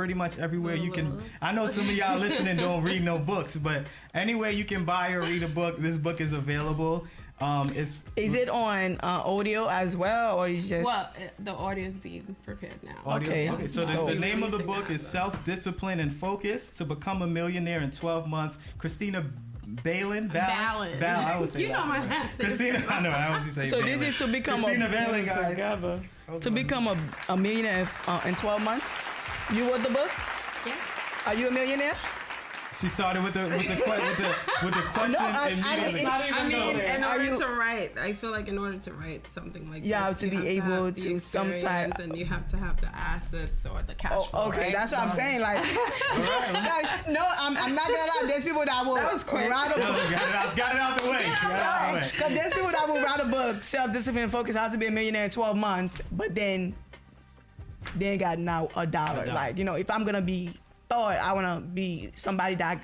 pretty much everywhere you can. I know some of y'all listening don't read no books, but anywhere you can buy or read a book, this book is available. Is it on audio as well, or is just? Well, the audio is being prepared now. Audio. Okay. So the name of the book is Self-Discipline and Focus to Become a Millionaire in 12 Months. Christina Balan. I would say my last name. Christina. I know. I would say. So Balan. this is to become Christina Balan, guys. To become a millionaire in 12 months. You wrote the book? Yes. Are you a millionaire? She started with the question. In order to write, I feel like in order to write something like you have to be able to sometimes, and you have to have the assets or the cash flow. Okay, right? That's what I'm saying. Like, no, I'm not gonna lie. There's people that will write a book. Got it out the way. Because there's people that will write a book, Self-Discipline and Focus, How to Be a Millionaire in 12 months, but then they ain't got now a dollar. Like, if I'm gonna be I want to be somebody that,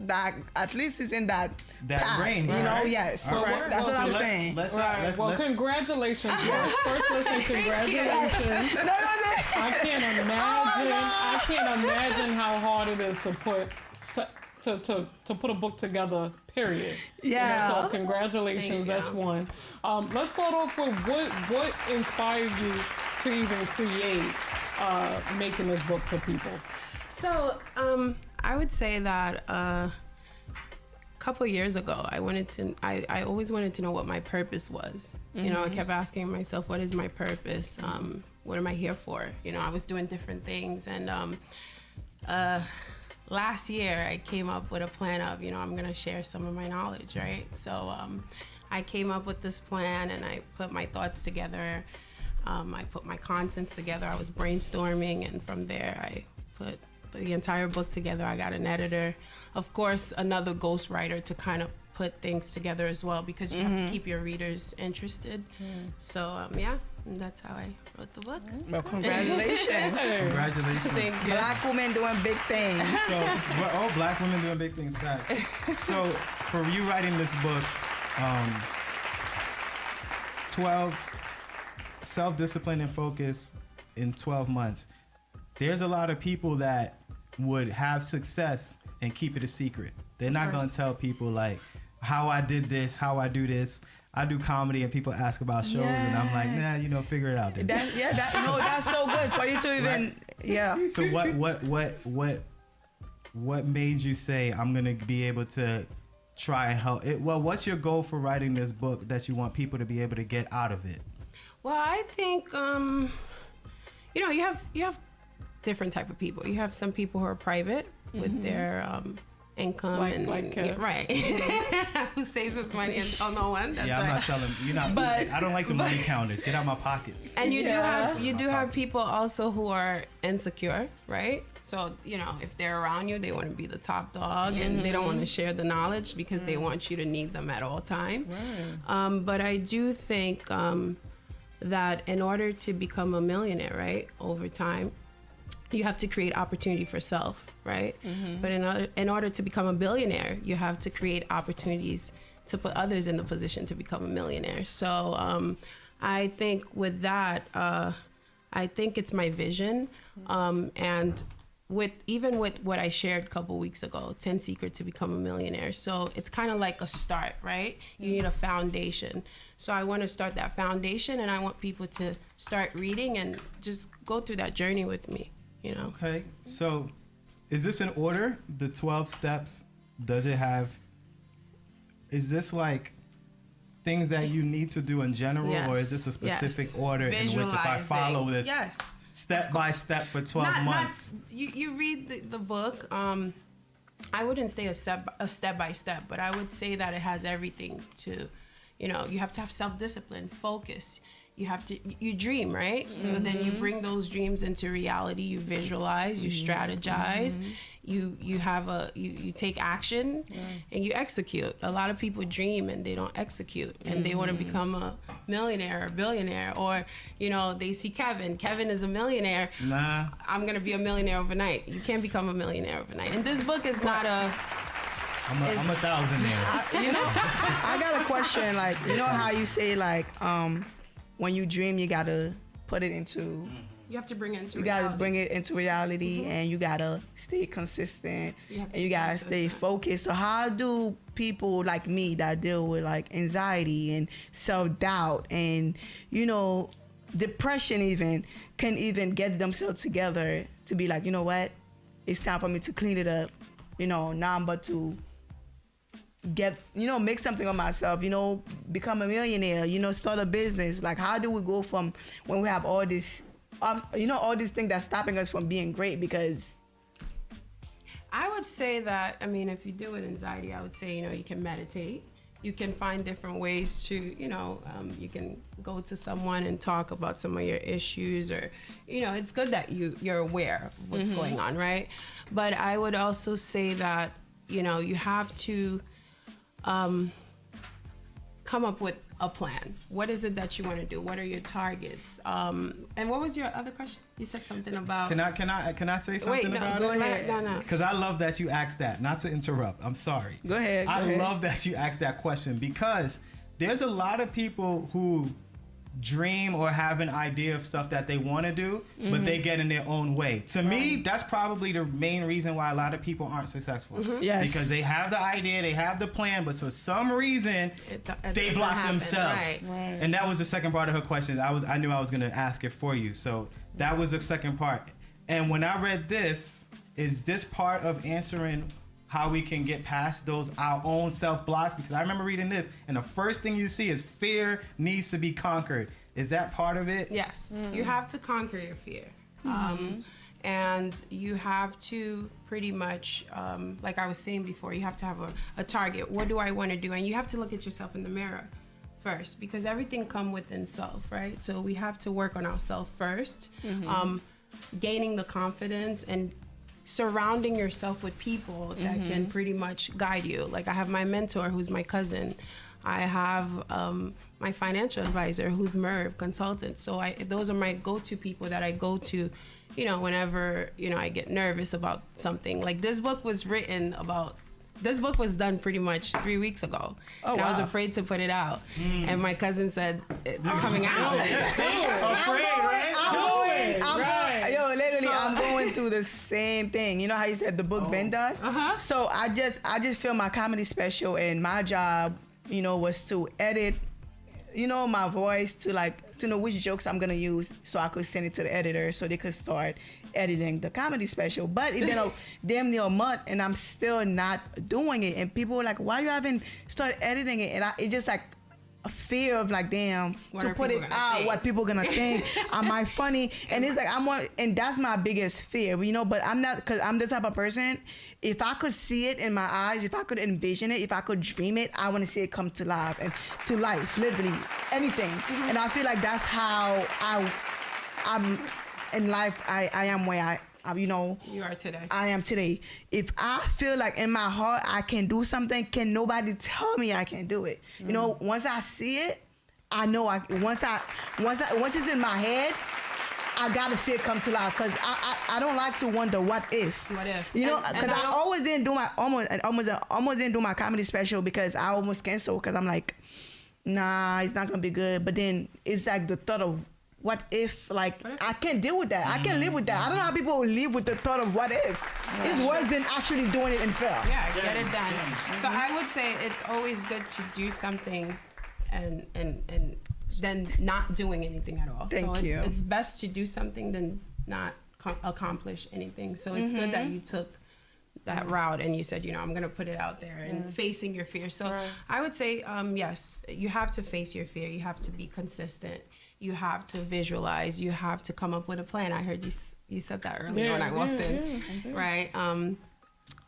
that at least is in that path, range. Yes. Right. That's what I'm saying. Congratulations. First, listen, congratulations. I can't imagine how hard it is to put a book together, period. Yeah. So congratulations, that's one. Let's start off with what inspired you to even create making this book for people? So, I would say that a couple of years ago, I always wanted to know what my purpose was. Mm-hmm. I kept asking myself, what is my purpose? What am I here for? I was doing different things. And last year, I came up with a plan of, I'm going to share some of my knowledge, right? So I came up with this plan and I put my thoughts together. I put my contents together. I was brainstorming, and from there, I put the entire book together. I got an editor, of course, another ghostwriter to kind of put things together as well, because you have to keep your readers interested. So that's how I wrote the book. Well, congratulations. Congratulations. Thank you. Black women doing big things. So, black women doing big things back. So for you writing this book, 12 Self-Discipline and Focus in 12 months. There's a lot of people that would have success and keep it a secret. They're not going to tell people like how I did this, how I do this. I do comedy and people ask about shows and I'm like, nah, figure it out. That's so good for you to even, So what made you say I'm going to be able to try and help it? Well, what's your goal for writing this book that you want people to be able to get out of it? Well, I think, you have different type of people. You have some people who are private with their income right, who saves his money and tell no one. That's I'm not telling you. I don't like the money counters. Get out my pockets. And you do have people also who are insecure, right? So if they're around you, they want to be the top dog, and they don't want to share the knowledge because they want you to need them at all time. Right. But I do think that in order to become a millionaire, right, over time, you have to create opportunity for self, right? But in order to become a billionaire, you have to create opportunities to put others in the position to become a millionaire. So I think with that, I think it's my vision. And with what I shared a couple weeks ago, 10 Secrets to Become a Millionaire. So it's kind of like a start, right? You need a foundation. So I want to start that foundation, and I want people to start reading and just go through that journey with me, Okay. So is this in order? The 12 steps, is this like things that you need to do in general, or is this a specific order in which if I follow this step by step for 12 months? You read the book. I wouldn't say a step by step, but I would say that it has everything to, you have to have self-discipline, focus. You dream, right? So then you bring those dreams into reality. You visualize, you strategize, you take action, and you execute. A lot of people dream and they don't execute, and they want to become a millionaire or billionaire, or they see Kevin. Kevin is a millionaire. Nah, I'm gonna be a millionaire overnight. You can't become a millionaire overnight. And this book is not a. I'm a thousandaire. I got a question. Like, how you say like when you dream, you gotta put it into You have to bring it into you reality. gotta bring it into reality, and you gotta stay consistent, and you gotta stay focused. So how do people like me that deal with like anxiety and self-doubt and depression even can even get themselves together to be like, you know what, it's time for me to clean it up, now I'm about to get, make something of myself, become a millionaire, start a business. Like, how do we go from when we have all this, all these things that's stopping us from being great? Because I would say that, if you deal with anxiety, I would say, you can meditate. You can find different ways to, you can go to someone and talk about some of your issues, or, it's good that you're aware of what's going on, right? But I would also say that, you have to come up with a plan. What is it that you want to do? What are your targets? And what was your other question? You said something about. Can I say something about go it? ahead. No. Because I love that you asked that. Not to interrupt. I'm sorry. Go ahead. I love that you asked that question, because there's a lot of people who dream or have an idea of stuff that they want to do, but they get in their own way. To me, that's probably the main reason why a lot of people aren't successful. Yes. Because they have the idea, they have the plan, but for some reason, they block themselves. Right. And that was the second part of her question. I knew I was going to ask it for you. So that was the second part. And when I read this, is this part of answering how we can get past our own self-blocks? Because I remember reading this, and the first thing you see is fear needs to be conquered. Is that part of it? Yes. You have to conquer your fear. And you have to pretty much, like I was saying before, you have to have a target. What do I want to do? And you have to look at yourself in the mirror first, because everything comes within self, right? So we have to work on ourselves first, gaining the confidence and surrounding yourself with people that can pretty much guide you. Like, I have my mentor, who's my cousin. I have my financial advisor, who's Merv consultant. So those are my go-to people that I go to, whenever, I get nervous about something. Like, this book was done pretty much 3 weeks ago. Oh, and wow. I was afraid to put it out. And my cousin said, it's coming out. Afraid, right? Literally, I'm going through the same thing. You know how you said the book been done? So I just filmed my comedy special, and my job, was to edit, my voice to know which jokes I'm gonna use, so I could send it to the editor so they could start editing the comedy special. But it's been a damn near a month, and I'm still not doing it. And people were like, "Why you haven't started editing it?" And it's just like a fear of like, damn, to put it out, what people gonna think. Am I funny? And it's like and that's my biggest fear, But I'm not, because I'm the type of person. If I could see it in my eyes, if I could envision it, if I could dream it, I want to see it come to life, and to life, literally anything. And I feel like that's how I'm in life. I am where You are today. I am today. If I feel like in my heart I can do something, can nobody tell me I can do it? Once I see it, I know once it's in my head, I gotta see it come to life, because I don't like to wonder what if. What if? Because I almost didn't do almost didn't do my comedy special, because I almost canceled, because I'm like, nah, it's not gonna be good. But then it's like the thought of what if, I can't deal with that. I can't live with that. I don't know how people live with the thought of what if. It's worse than actually doing it and fail. Yeah, get it done. So I would say it's always good to do something and than not doing anything at all. Thank you. It's best to do something than not accomplish anything. So it's good that you took that route and you said, I'm going to put it out there and facing your fear. So I would say, yes, you have to face your fear. You have to be consistent. You have to visualize. You have to come up with a plan. I heard you said that earlier when I walked in, right?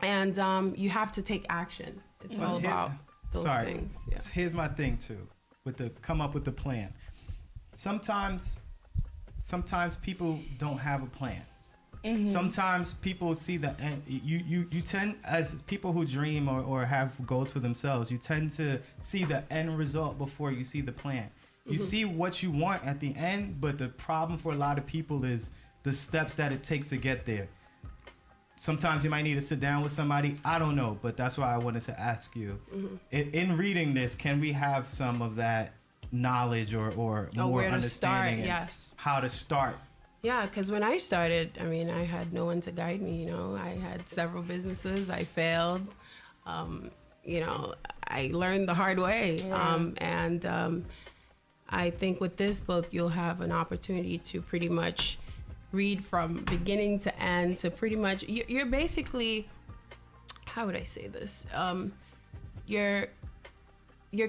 And you have to take action. It's all about those things. Yeah. Here's my thing too, with the come up with the plan. Sometimes people don't have a plan. Sometimes people see the end. You tend, as people who dream or have goals for themselves, you tend to see the end result before you see the plan. You see what you want at the end, but the problem for a lot of people is the steps that it takes to get there. Sometimes you might need to sit down with somebody. I don't know, but that's why I wanted to ask you. In reading this, can we have some of that knowledge or more where to understanding start, yes. how to start Yeah, because when I started, I mean, I had no one to guide me. You know, I had several businesses. I failed. You know, I learned the hard way. I think with this book, you'll have an opportunity to pretty much read from beginning to end to pretty much, you're basically, how would I say this? You're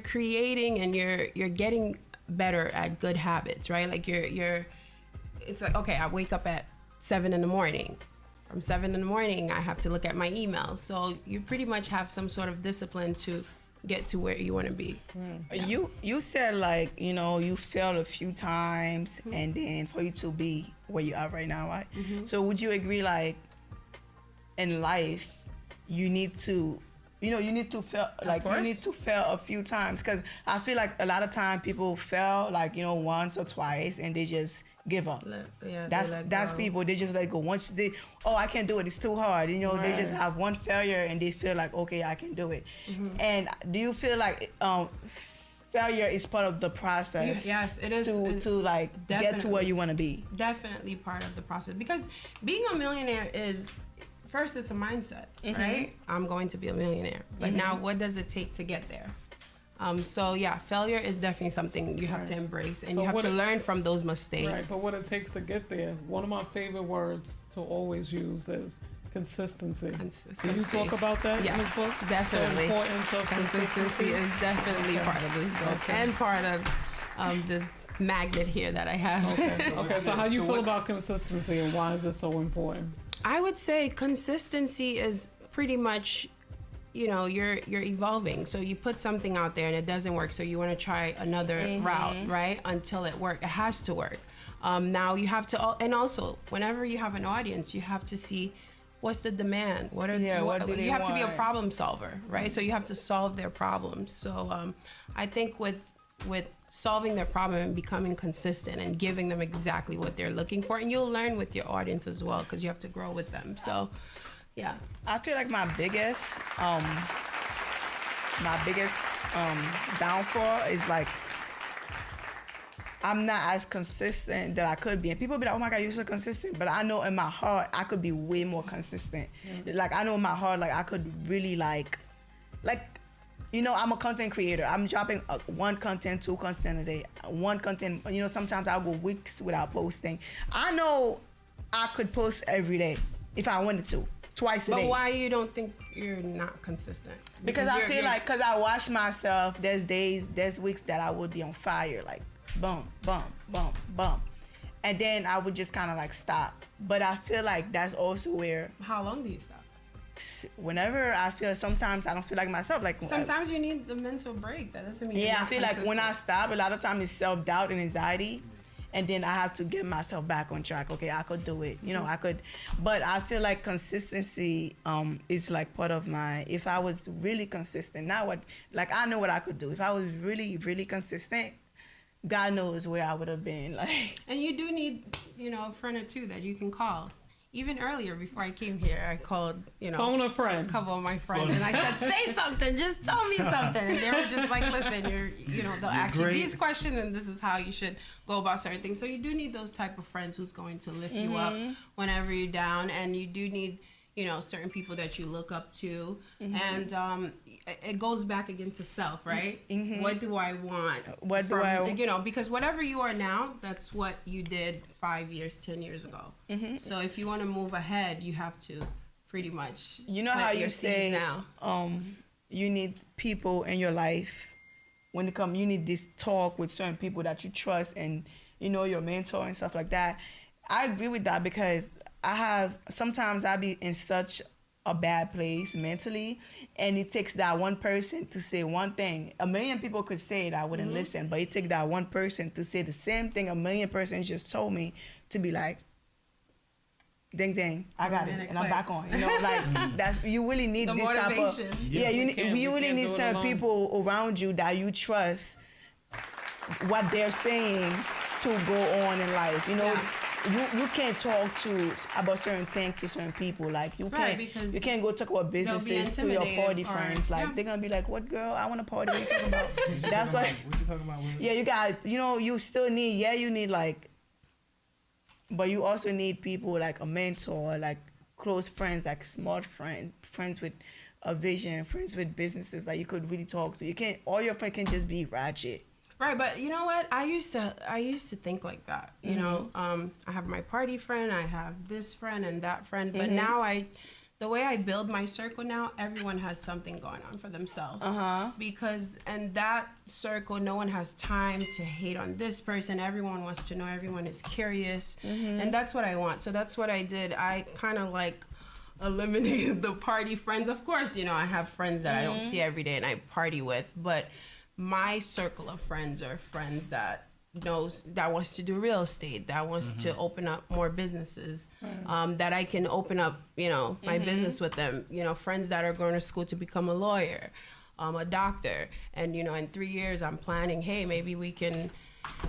creating and you're getting better at good habits, right? Like it's like, okay, I wake up at 7 a.m. From 7 a.m, I have to look at my emails. So you pretty much have some sort of discipline to get to where you want to be. Yeah. You said, like, you know, you failed a few times and then for you to be where you are right now, right? So would you agree, like, in life, you need to, you know, you need to fail, like, you need to fail a few times? Because I feel like a lot of time people fail, like, you know, once or twice and they just give up. That's people, they just let go. Once they, oh, I can't do it, it's too hard. You know, they just have one failure and they feel like, okay, I can do it. And do you feel like failure is part of the process? Yes, it is. To like get to where you want to be. Definitely part of the process. Because being a millionaire is, first it's a mindset, right? I'm going to be a millionaire. But now what does it take to get there? So yeah, failure is definitely something you have to embrace, and you have to learn from those mistakes. Right, but what it takes to get there, one of my favorite words to always use is consistency. Can you talk about that in this book? Definitely. The importance of consistency is definitely part of this book and part of this magnet here that I have. Okay, so how do you feel about consistency and why is it so important? I would say consistency is pretty much, you know, you're evolving. So you put something out there and it doesn't work, so you want to try another route, right? Until it works. It has to work. Now you have to, and also whenever you have an audience, you have to see what's the demand. What do you have to be a problem solver, right? So you have to solve their problems. So I think with solving their problem and becoming consistent and giving them exactly what they're looking for, and you'll learn with your audience as well, because you have to grow with them. So yeah, I feel like my biggest downfall is, like, I'm not as consistent that I could be. And people be like, oh my God, you're so consistent. But I know in my heart, I could be way more consistent. Like, I know in my heart, like, I could really, like, you know, I'm a content creator. I'm dropping one content, 2 content a day. One content, you know, sometimes I'll go weeks without posting. I know I could post every day if I wanted to. Twice a day. But why you don't think you're not consistent? Because I feel like, because I watch myself, there's weeks that I would be on fire, like boom, boom, boom, boom. And then I would just kind of like stop. But I feel like that's also where... How long do you stop? Whenever I feel, sometimes I don't feel like myself. Like sometimes you need the mental break. That doesn't mean... Yeah, I feel like when I stop, a lot of times it's self-doubt and anxiety. And then I have to get myself back on track. Okay, I could do it. You know, I could. But I feel like consistency is like part of my... If I was really consistent, now what... Like, I know what I could do. If I was really, really consistent, God knows where I would have been. Like. And you do need, you know, a friend or two that you can call. Even earlier, before I came here, I called, you know, phone a friend, a couple of my friends, and I said, "Say something, just tell me something." And they were just like, "Listen, they'll ask you these questions, and this is how you should go about certain things." So you do need those type of friends who's going to lift you up whenever you're down, and you do need, you know, certain people that you look up to, and it goes back again to self, right? What do I want? You know, because whatever you are now, that's what you did 5 years, 10 years ago. So if you want to move ahead, you have to pretty much. You know how you say now. You need people in your life. When it comes, you need this talk with certain people that you trust, and you know, your mentor and stuff like that. I agree with that, because sometimes I be in such a bad place mentally, and it takes that one person to say one thing. A million people could say it, I wouldn't listen, but it takes that one person to say the same thing a million persons just told me, to be like, ding ding, I got it, and I'm back on. You know, like that's, you really need this motivation. Type of you really need certain people around you that you trust what they're saying to go on in life. You know. You can't talk about certain things to certain people. Like you can't go talk about businesses to your party friends. Like they're gonna be like, "What, girl? I want to party. What are you talking about?" That's why. What you talking about? Yeah, you got. You know, you still need. Yeah, you need like but you also need people like a mentor, like close friends, like smart friends, friends with a vision, friends with businesses that you could really talk to. You can't, all your friends can just be ratchet. Right, but you know what? I used to think like that. You know, I have my party friend, I have this friend and that friend, but now the way I build my circle now, everyone has something going on for themselves. Because in that circle, no one has time to hate on this person. Everyone wants to know. Everyone is curious, and that's what I want. So that's what I did. I kind of like eliminated the party friends. Of course, you know, I have friends that I don't see every day and I party with, but my circle of friends are friends that wants to do real estate, that wants to open up more businesses, that I can open up, you know, my business with them. You know, friends that are going to school to become a lawyer, a doctor, and you know, in 3 years I'm planning, hey, maybe we can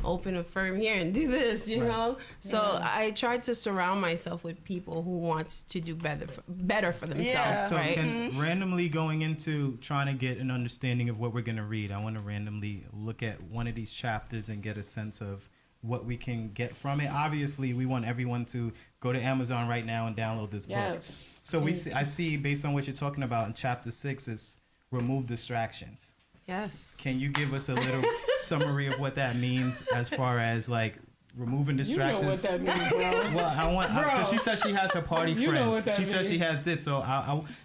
open a firm here and do this, you know. So I try to surround myself with people who wants to do better for themselves. So right? randomly going into trying to get an understanding of what we're going to read, I want to randomly look at one of these chapters and get a sense of what we can get from it. Obviously, we want everyone to go to Amazon right now and download this book. So I see, based on what you're talking about in chapter 6, is remove distractions. Yes. Can you give us a little summary of what that means as far as like removing distractions? You know what that means, bro. Well, I want, because she says she has her party You know what friends. that She says she means. has this. So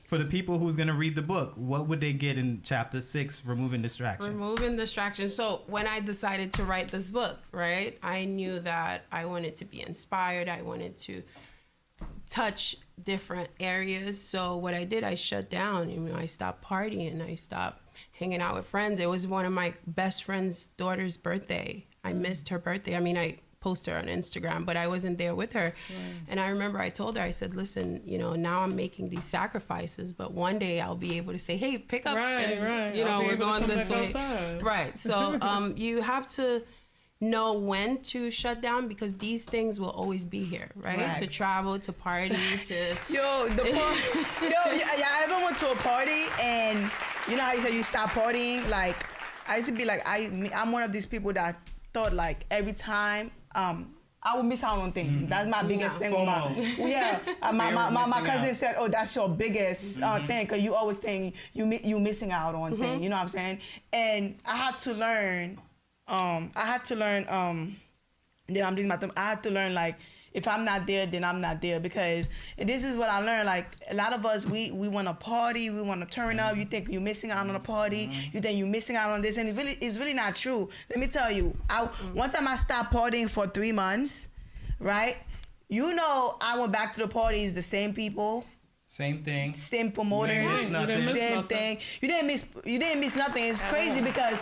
for the people who's going to read the book, what would they get in chapter 6, removing distractions? Removing distractions. So when I decided to write this book, right, I knew that I wanted to be inspired. I wanted to touch different areas. So what I did, I shut down. You know, I stopped partying. I stopped hanging out with friends. It was one of my best friend's daughter's birthday. I missed her birthday. I mean, I posted her on Instagram, but I wasn't there with her. And I remember I told her, I said, listen, you know, now I'm making these sacrifices, but one day I'll be able to say, hey, pick up. And, you know, we're going this way. Outside. Right. So you have to know when to shut down, because these things will always be here, right? To travel, to party, to... I ever went to a party and you know how you said you stop partying? Like, I used to be like, I'm one of these people that thought like every time I would miss out on things. That's my biggest thing. My cousin said, oh, that's your biggest thing, because you always think you missing out on things. You know what I'm saying? And I had to learn, like, if I'm not there, then I'm not there, because this is what I learned. Like, a lot of us, we want to party, we want to turn up. You think you're missing out on a party, you think you're missing out on this, and it's really not true. Let me tell you, one time I stopped partying for 3 months, right? You know, I went back to the parties, the same people. Same thing. Same promoters. Same thing. You didn't miss nothing. It's crazy because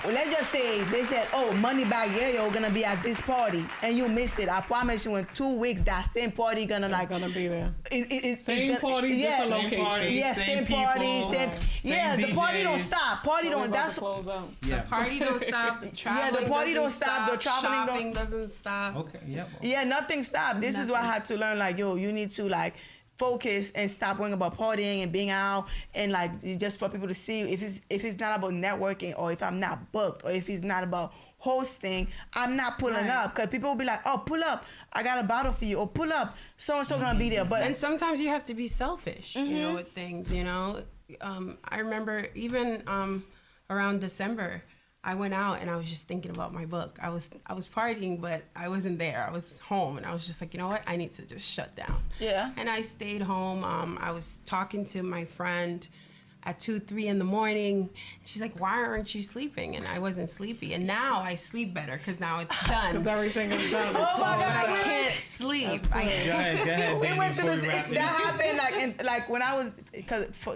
let's just say they said, oh, Moneybag Yayo gonna be at this party, and you missed it. I promise you, in 2 weeks, that same party gonna be there. Same party, different location. Yeah, same party, same the party don't stop. Party don't. That's the party don't stop. The traveling the party don't stop. The traveling shopping doesn't stop. Okay. Yep. Yeah, nothing stopped. This is what I had to learn. Like, yo, you need to like focus and stop worrying about partying and being out, and like just for people to see if it's not about networking, or if I'm not booked, or if it's not about hosting, I'm not pulling up, because people will be like, oh, pull up, I got a bottle for you, or pull up, so and so gonna be there. But and sometimes you have to be selfish, you know, with things. You know, I remember even around December, I went out and I was just thinking about my book. I was partying, but I wasn't there. I was home, and I was just like, you know what? I need to just shut down. Yeah. And I stayed home. I was talking to my friend at 2, 3 in the morning. She's like, why aren't you sleeping? And I wasn't sleepy. And now I sleep better because now it's done. Because everything is done. Oh my God, I can't sleep. Go ahead. We went through this. That happened like when I was,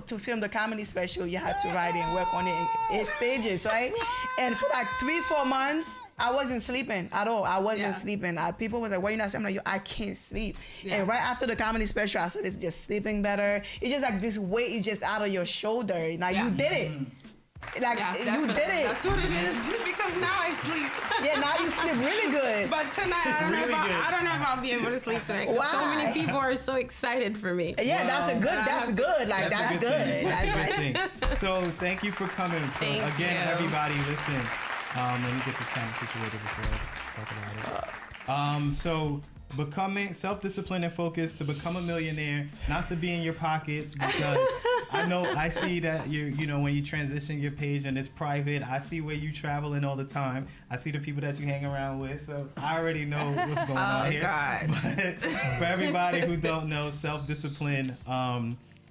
to film the comedy special, you had to write and work on it in stages, right? And for like 3-4 months, I wasn't sleeping at all. I wasn't sleeping. People were like, why you not sleeping? I'm like, yo, I can't sleep. Yeah. And right after the comedy special, I started just sleeping better. It's just like this weight is just out of your shoulder. Like, you did it. Like, you did it. That's what it is. Because now I sleep. Yeah, now you sleep really good. But tonight, I don't know if I'll be able to sleep tonight. Because so many people are so excited for me. Yeah, that's good. Like, that's good. That's right. So thank you for coming. So Thank again, you. everybody, listen. Let me get this kind of situated before I talk about it. So becoming self-disciplined and focused to become a millionaire, not to be in your pockets, because I see that you know, when you transition your page and it's private, I see where you traveling all the time. I see the people that you hang around with, so I already know what's going on here. God. But for everybody who don't know, self-discipline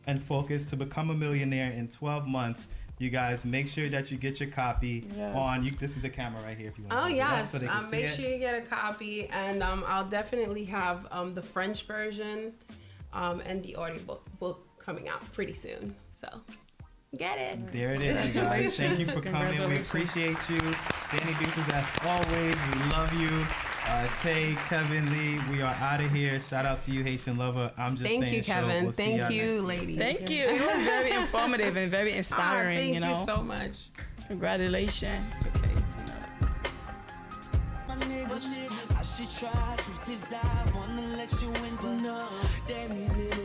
and focus to become a millionaire in 12 months. You guys make sure that you get your copy on. This is the camera right here. If you want. Oh yes, so make sure you get a copy, and I'll definitely have the French version and the audio book coming out pretty soon. So get it. There it is, you guys. Thank you for coming. We appreciate you. Danny Deuces, as always. We love you. Tay, Kevin, Lee, we are out of here. Shout out to you, Haitian Lover. I'm just saying. Thank you, Kevin. We'll thank you, ladies. Thank you. It was very informative and very inspiring. Thank you know. you so much. Congratulations. Okay. I should try, truth is I wanna let you in, but no, damn these niggas.